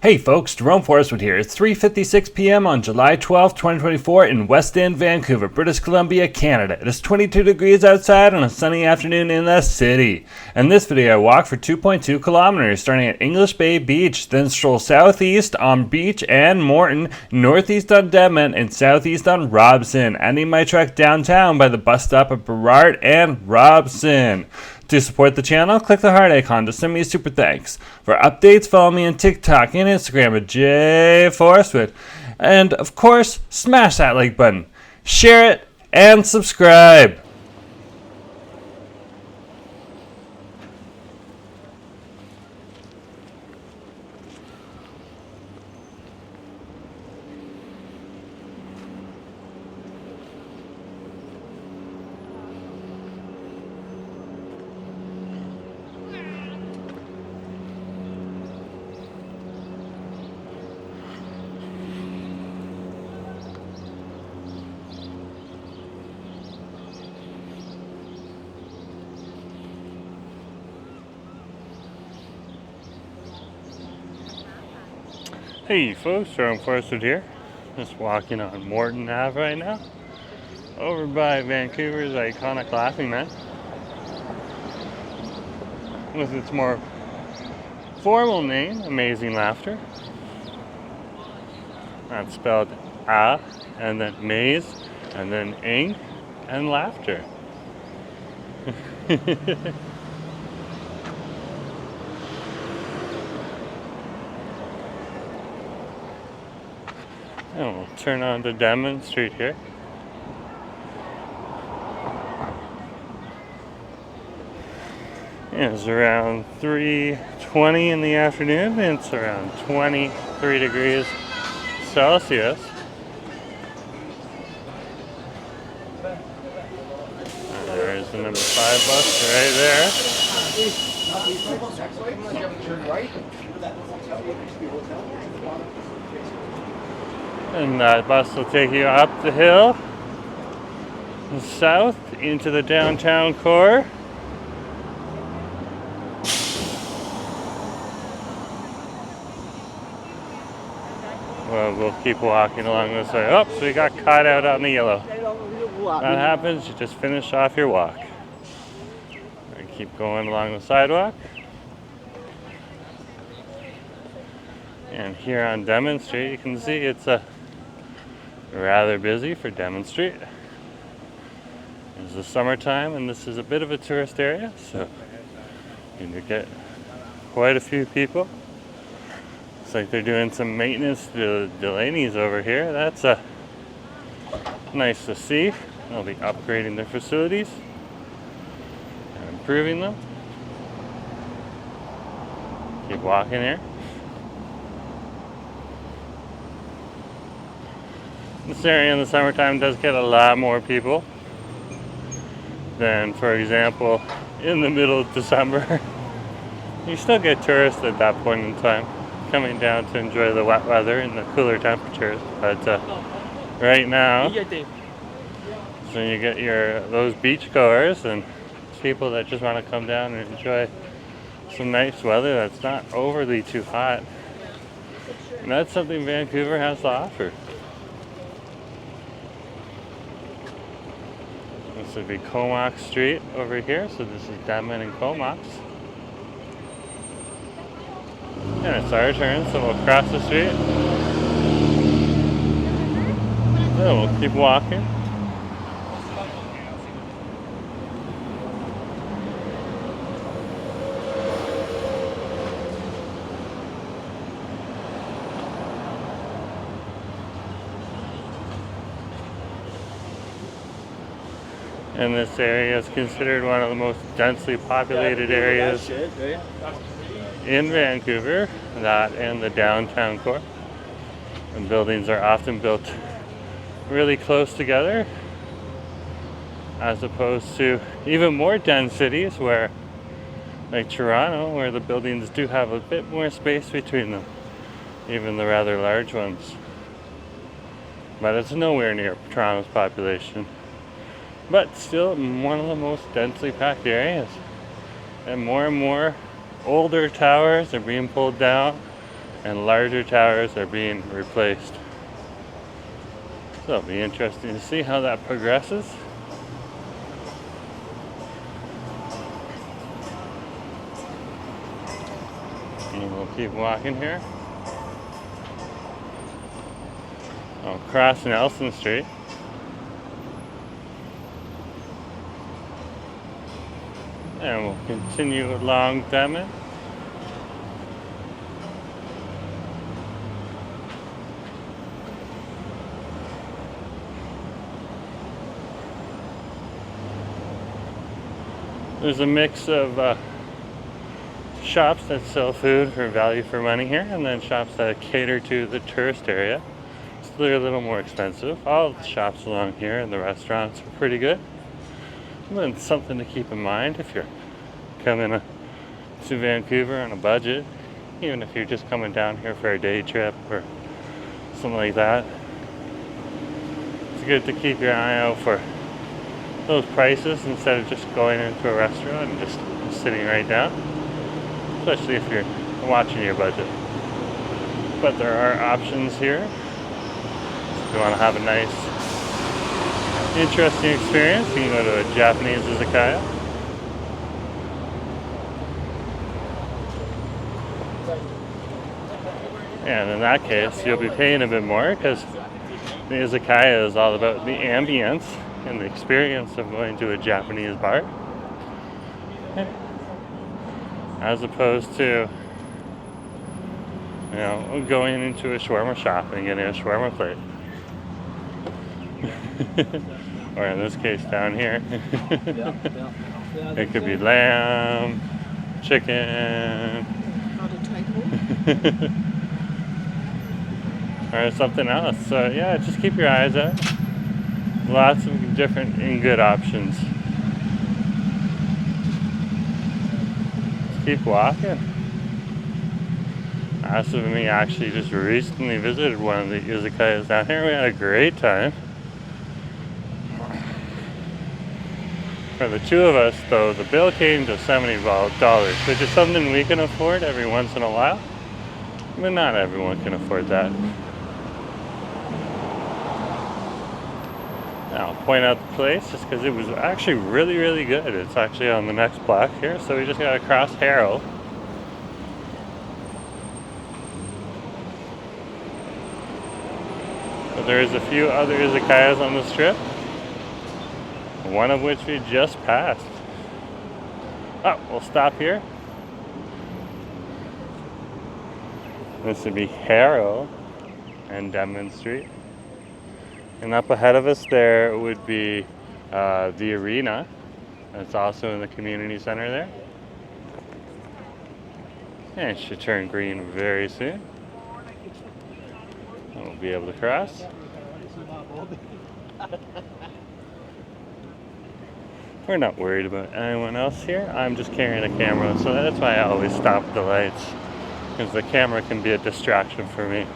Hey folks, Jerome Forestwood here. It's 3:56 p.m. on July 12, 2024 in West End, Vancouver, British Columbia, Canada. It is 22 degrees outside on a sunny afternoon in the city. In this video I walk for 2.2 kilometers, starting at English Bay Beach, then stroll southeast on Beach and Morton, northeast on Denman, and southeast on Robson, ending my trek downtown by the bus stop of Burrard and Robson. To support the channel, click the heart icon to send me a super thanks. For updates, follow me on TikTok and Instagram at jforestwood. And of course, smash that like button, share it, and subscribe. Hey folks, Jerome Forestwood here. Just walking on Morton Ave right now, over by Vancouver's iconic Laughing Man, with its more formal name, Amazing Laughter. That's spelled A, and then maze, and then ing, and laughter. And we'll turn on to Denman Street here. It's around 3:20 in the afternoon. It's around 23 degrees Celsius. And there's the number 5 bus right there. And that bus will take you up the hill, south into the downtown core. Well, we'll keep walking along this way. Oh, so we got caught out on the yellow. That happens, you just finish off your walk. And keep going along the sidewalk. And here on Denman Street, you can see it's rather busy for Denman Street. It's the summertime and this is a bit of a tourist area, so you get quite a few people. Looks like they're doing some maintenance to Delaney's over here. That's nice to see. They'll be upgrading their facilities and improving them. Keep walking here. This area in the summertime does get a lot more people than, for example, in the middle of December. You still get tourists at that point in time coming down to enjoy the wet weather and the cooler temperatures. But right now, so you get those beach goers and people that just want to come down and enjoy some nice weather that's not overly too hot. And that's something Vancouver has to offer. This would be Comox Street over here, so this is Denman and Comox. And it's our turn, so we'll cross the street. Then we'll keep walking. And this area is considered one of the most densely populated areas in Vancouver, that and the downtown core. And buildings are often built really close together, as opposed to even more dense cities where like Toronto, where the buildings do have a bit more space between them, even the rather large ones. But it's nowhere near Toronto's population. But still one of the most densely packed areas. And more older towers are being pulled down and larger towers are being replaced. So it'll be interesting to see how that progresses. And we'll keep walking here. I'll cross Nelson Street. And we'll continue along Denman. There's a mix of shops that sell food for value for money here, and then shops that cater to the tourist area. So they're a little more expensive. All the shops along here and the restaurants are pretty good. But it's something to keep in mind if you're coming to Vancouver on a budget, even if you're just coming down here for a day trip or something like that. It's good to keep your eye out for those prices instead of just going into a restaurant and just sitting right down, especially if you're watching your budget. But there are options here if you want to have a nice, interesting experience. You can go to a Japanese izakaya. And in that case, you'll be paying a bit more because the izakaya is all about the ambience and the experience of going to a Japanese bar, as opposed to, you know, going into a shawarma shop and getting a shawarma plate. Or in this case down here, it could be lamb, chicken, or something else. So yeah, just keep your eyes out. Lots of different and good options. Just keep walking. As of me actually just recently visited one of the izakayas down here. We had a great time. For the two of us though, the bill came to $70, which is something we can afford every once in a while. But not everyone can afford that. I'll point out the place just because it was actually really, really good. It's actually on the next block here, so we just got to cross Harrow. But there's a few other izakayas on the strip, one of which we just passed. Oh, we'll stop here. This would be Harrow and Denman Street. And up ahead of us there would be the arena. That's also in the community center there. And it should turn green very soon. And we'll be able to cross. We're not worried about anyone else here. I'm just carrying a camera, so that's why I always stop at the lights, because the camera can be a distraction for me.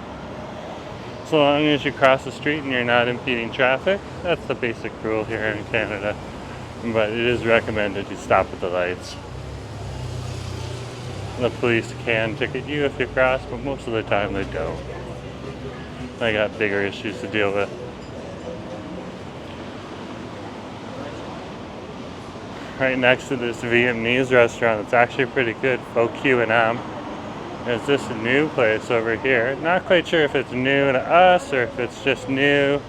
So long as you cross the street and you're not impeding traffic, that's the basic rule here in Canada. But it is recommended you stop at the lights. The police can ticket you if you cross, but most of the time they don't. They got bigger issues to deal with. Right next to this Vietnamese restaurant, it's actually pretty good, Pho Q&M. There's this new place over here. Not quite sure if it's new to us or if it's just new.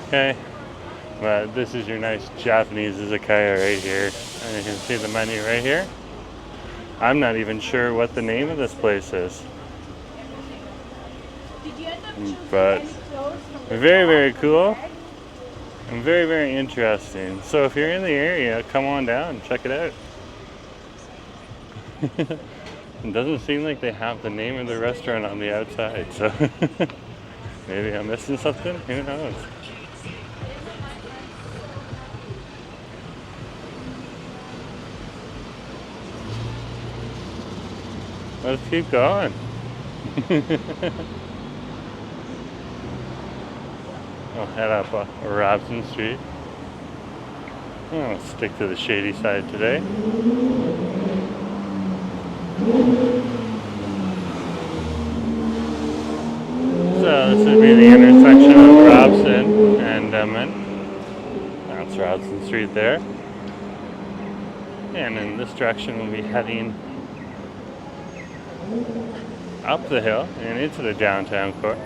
Okay. But this is your nice Japanese izakaya right here. And you can see the menu right here. I'm not even sure what the name of this place is. But very, very cool. And very, very interesting. So if you're in the area, come on down and check it out. It doesn't seem like they have the name of the restaurant on the outside, so maybe I'm missing something, who knows. Let's keep going. I'll head up Robson Street. I'll stick to the shady side today. So this would be the intersection of Robson and Denman. That's Robson Street there. And in this direction we'll be heading up the hill and into the downtown core.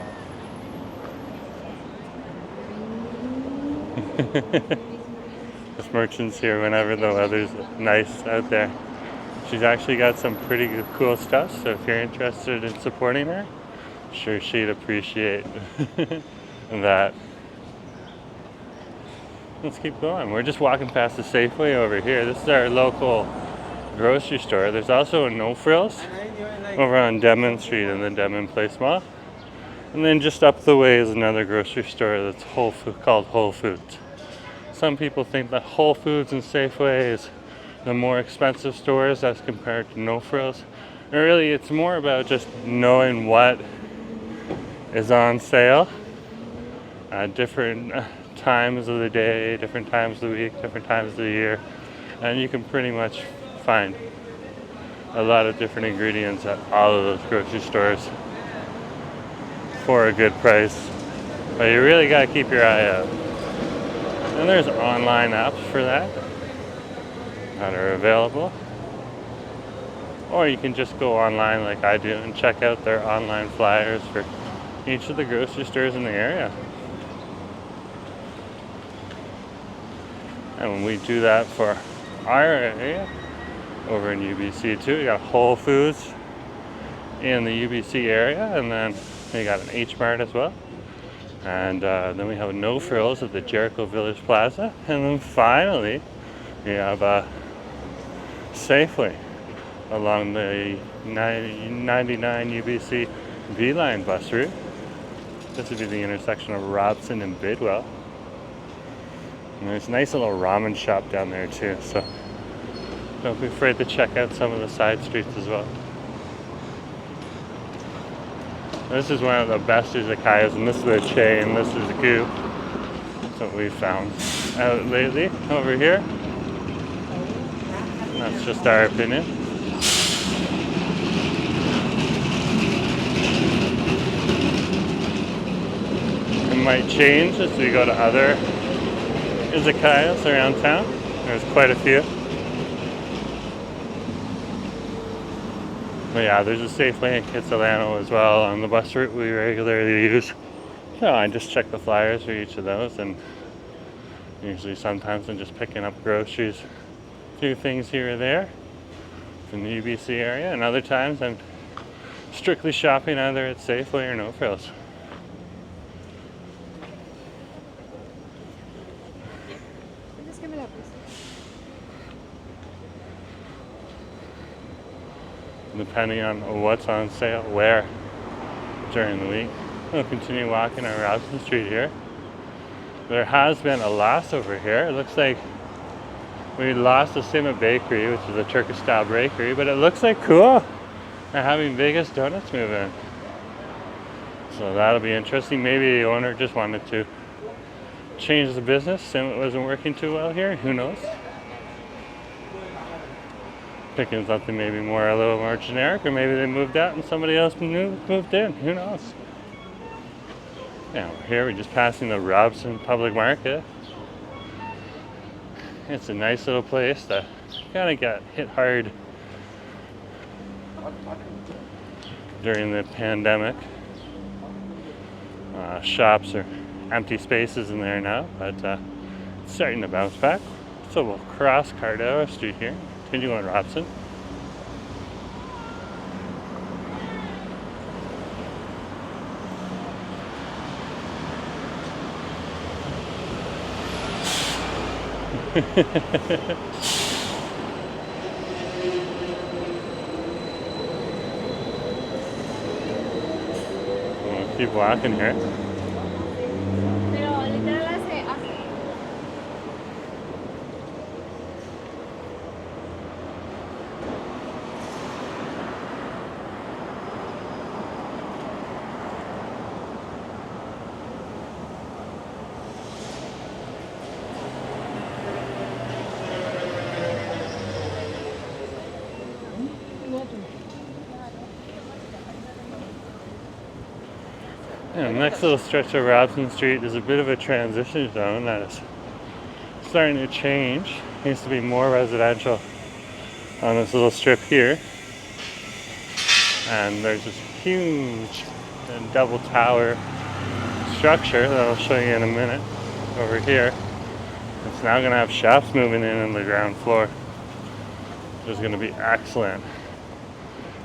This merchant's here whenever the weather's nice out there. She's actually got some pretty cool stuff, so if you're interested in supporting her, I'm sure she'd appreciate that. Let's keep going. We're just walking past the Safeway over here. This is our local grocery store. There's also a No Frills over on Denman Street in the Denman Place Mall. And then just up the way is another grocery store that's called Whole Foods. Some people think that Whole Foods and Safeway is the more expensive stores as compared to No Frills. And really, it's more about just knowing what is on sale at different times of the day, different times of the week, different times of the year. And you can pretty much find a lot of different ingredients at all of those grocery stores for a good price. But you really got to keep your eye out. And there's online apps for that are available. Or you can just go online like I do and check out their online flyers for each of the grocery stores in the area. And when we do that for our area over in UBC too, we got Whole Foods in the UBC area, and then we got an H Mart as well. And then we have a No Frills at the Jericho Village Plaza. And then finally, we have a Safeway along the 99 UBC V-Line bus route. This would be the intersection of Robson and Bidwell. And there's a nice little ramen shop down there too, so don't be afraid to check out some of the side streets as well. This is one of the best izakayas, and this is the chain, this is Goop. That's what we've found out lately over here. That's just our opinion. It might change as we go to other izakayas around town. There's quite a few. But yeah, there's a Safeway in Kitsilano as well on the bus route we regularly use. So I just check the flyers for each of those, and usually sometimes I'm just picking up groceries, a few things here or there from the UBC area, and other times I'm strictly shopping either at Safeway or No Frills. Depending on what's on sale where during the week. We'll continue walking on Robson Street here. There has been a loss over here. It looks like we lost the Simmet Bakery, which is a Turkish style bakery, but it looks like cool. They're having Vegas Donuts move in. So that'll be interesting. Maybe the owner just wanted to change the business. Simmet wasn't working too well here. Who knows? Picking something maybe a little more generic, or maybe they moved out and somebody else moved in. Who knows? Yeah, here we're just passing the Robson Public Market. It's a nice little place that kind of got hit hard during the pandemic. Shops are empty spaces in there now, but it's starting to bounce back. So we'll cross Cardella Street here. Continue on Robson. We'll keep walking here. And the next little stretch of Robson Street is a bit of a transition zone that is starting to change. It used to be more residential on this little strip here. And there's this huge double tower structure that I'll show you in a minute over here. It's now going to have shops moving in on the ground floor, which is going to be excellent.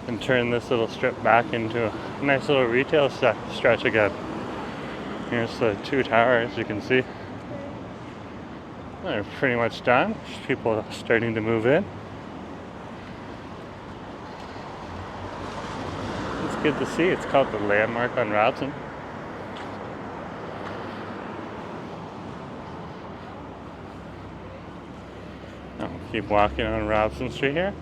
And turn this little strip back into a nice little retail stretch again. Here's the two towers, you can see. They're pretty much done. People are starting to move in. It's good to see. It's called the Landmark on Robson. I'll keep walking on Robson Street here.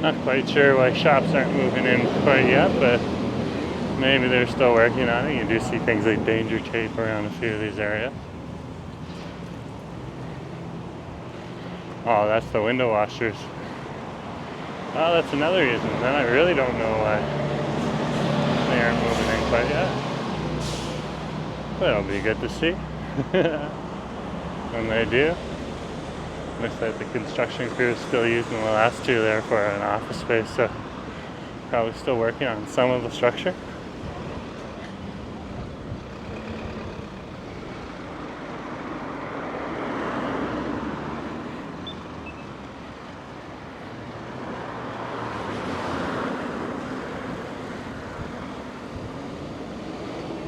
Not quite sure why shops aren't moving in quite yet, but maybe they're still working on it. You do see things like danger tape around a few of these areas. Oh, that's the window washers. Oh, that's another reason. Then I really don't know why they aren't moving in quite yet. But it'll be good to see when they do. Looks like the construction crew is still using the last two there for an office space, so probably still working on some of the structure.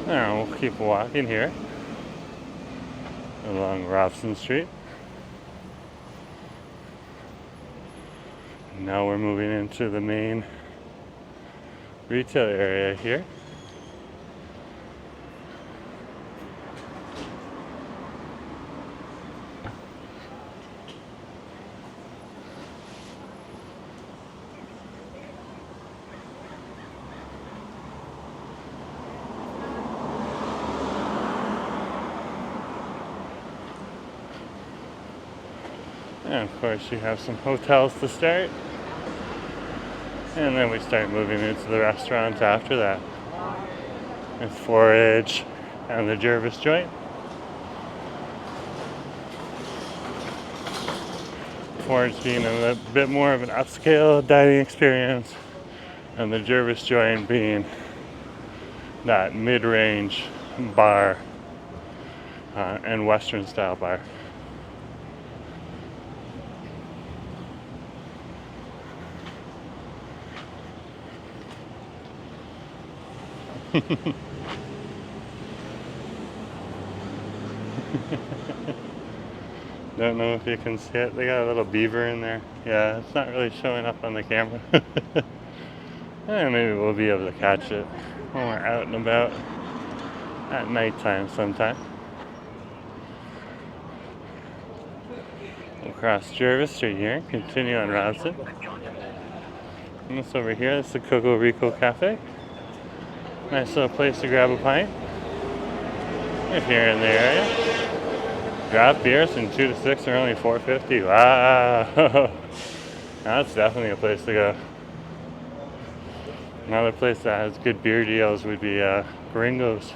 Now we'll keep walking here along Robson Street. Now we're moving into the main retail area here. And of course you have some hotels to start. And then we start moving into the restaurants after that. It's Forage and the Jervis joint. Forage being a bit more of an upscale dining experience, and the Jervis joint being that mid-range bar and Western style bar. Don't know if you can see it. They got a little beaver in there. Yeah, it's not really showing up on the camera. Maybe we'll be able to catch it when we're out and about at nighttime sometime. We'll cross Jervis Street here, continue on Robson. And this over here, this is the Coco Rico Cafe. Nice little place to grab a pint if you're in the area. Draft beers from 2 to 6 are only $4.50. Wow, that's definitely a place to go. Another place that has good beer deals would be Gringo's.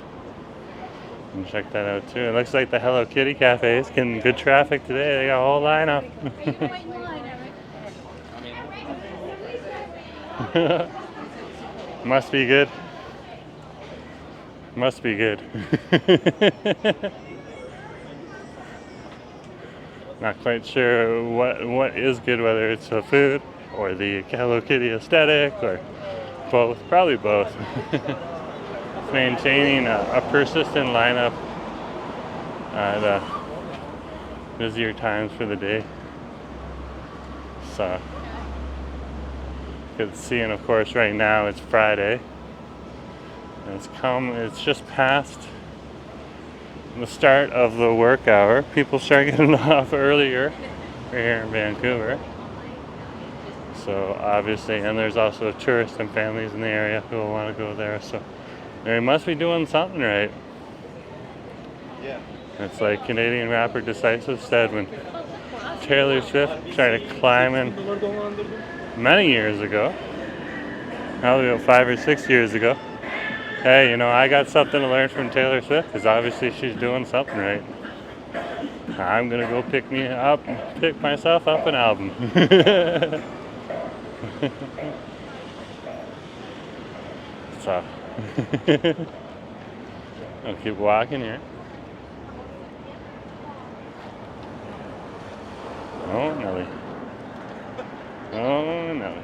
And check that out too. It looks like the Hello Kitty Cafe is getting good traffic today. They got a whole lineup. Must be good. Must be good. Not quite sure what is good, whether it's the food or the Hello Kitty aesthetic or both. Probably both. It's maintaining a persistent lineup at busier times for the day. So, good seeing, of course, right now it's Friday. It's just past the start of the work hour. People start getting off earlier here in Vancouver. So obviously, and there's also tourists and families in the area who will want to go there. So they must be doing something right. Yeah. It's like Canadian rapper Decisive said when Taylor Swift started climbing many years ago, probably about 5 or 6 years ago. Hey, you know, I got something to learn from Taylor Swift because obviously she's doing something right. I'm gonna go pick myself up an album. So I'll keep walking here. Oh, Nelly. Oh, Nelly.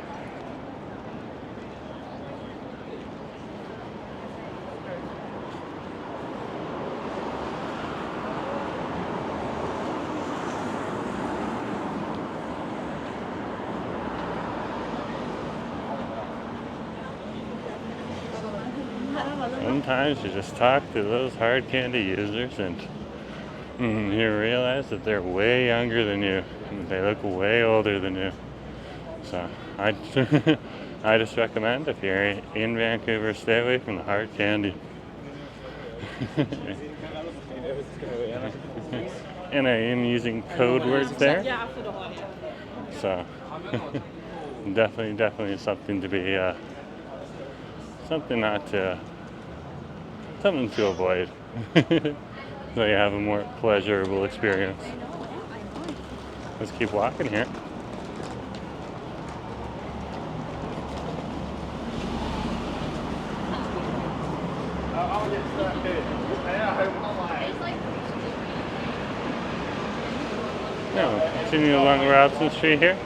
Sometimes you just talk to those hard candy users and you realize that they're way younger than you. They look way older than you. So I just recommend if you're in Vancouver, stay away from the hard candy. And I am using code words there. So definitely something to be something to avoid. So you have a more pleasurable experience. Let's keep walking here. Now, continue along Robson Street here.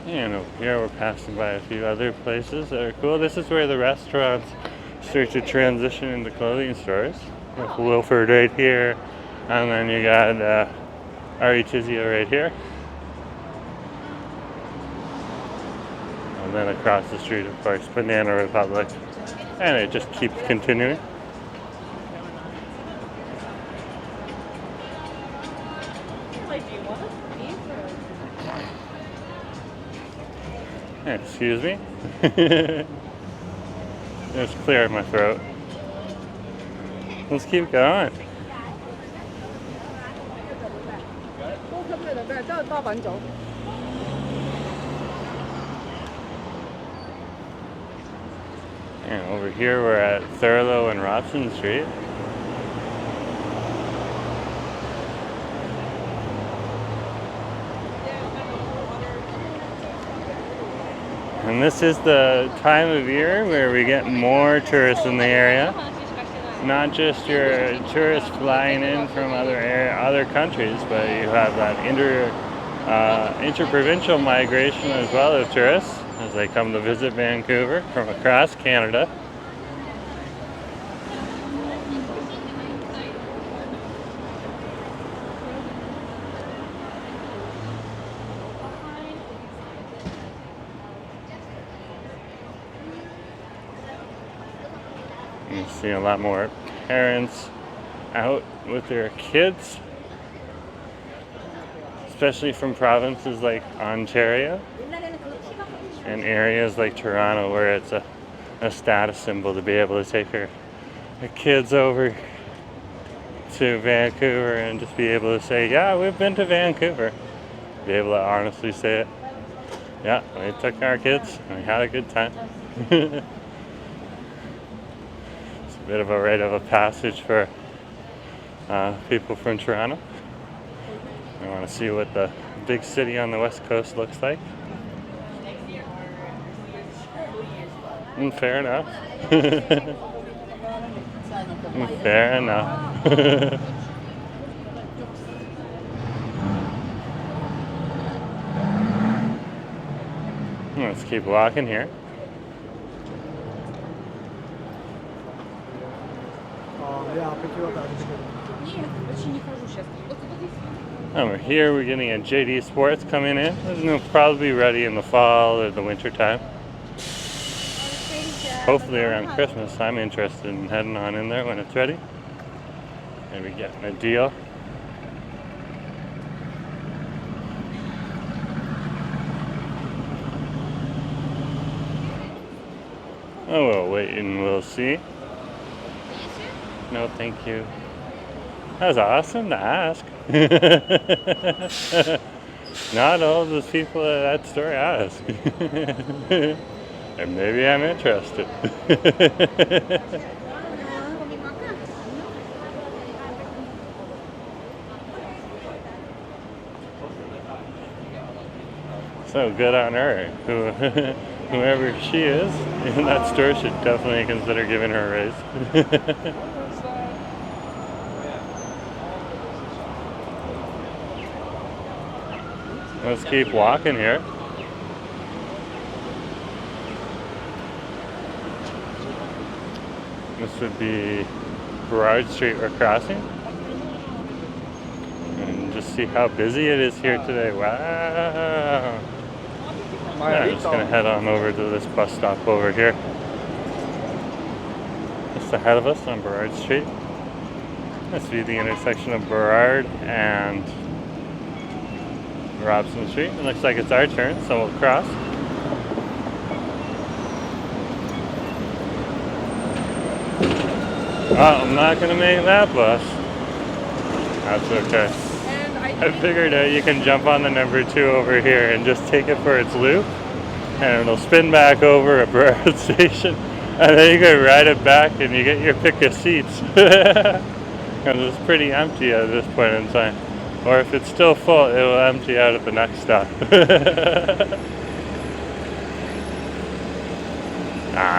And over here we're passing by a few other places that are cool. This is where the restaurants start to transition into clothing stores. Like Wilford right here, and then you got Ari Tizio right here. And then across the street, of course, Banana Republic. And it just keeps continuing. Excuse me. Just cleared my throat. Let's keep going. And over here we're at Thurlow and Robson Street. And this is the time of year where we get more tourists in the area. Not just your tourists flying in from other countries, but you have that interprovincial migration as well of tourists as they come to visit Vancouver from across Canada. You see a lot more parents out with their kids, especially from provinces like Ontario and areas like Toronto where it's a status symbol to be able to take their kids over to Vancouver and just be able to say, yeah, we've been to Vancouver. Be able to honestly say it. Yeah, we took our kids and we had a good time. Bit of a rite of a passage for people from Toronto. I want to see what the big city on the west coast looks like. Fair enough. Fair enough. Let's keep walking here. Over here we're getting a JD Sports coming in. This will probably be ready in the fall or the winter time. Hopefully around Christmas. I'm interested in heading on in there when it's ready. Maybe getting a deal. Oh, we'll wait and we'll see. No, thank you. That was awesome to ask. Not all those people at that store ask. And maybe I'm interested. So good on her. Whoever she is in that store should definitely consider giving her a raise. Let's keep walking here. This would be Burrard Street we're crossing. And just see how busy it is here today. Wow. I'm just going to head on over to this bus stop over here. Just ahead of us on Burrard Street. This would be the intersection of Burrard and Robson Street. It looks like it's our turn, so we'll cross. Oh, I'm not going to make that bus. That's okay. I figured out you can jump on the number 2 over here and just take it for its loop, and it'll spin back over a Burrard station, and then you can ride it back and you get your pick of seats. Because it's pretty empty at this point in time. Or if it's still full, it will empty out at the next stop.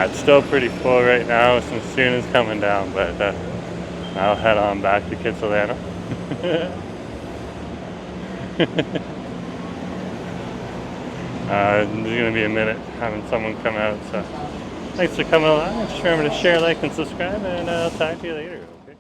It's still pretty full right now since soon is coming down, but I'll head on back to Kitsilano. There's going to be a minute having someone come out, so thanks for coming along. Just remember to share, like, and subscribe, and I'll talk to you later. Okay?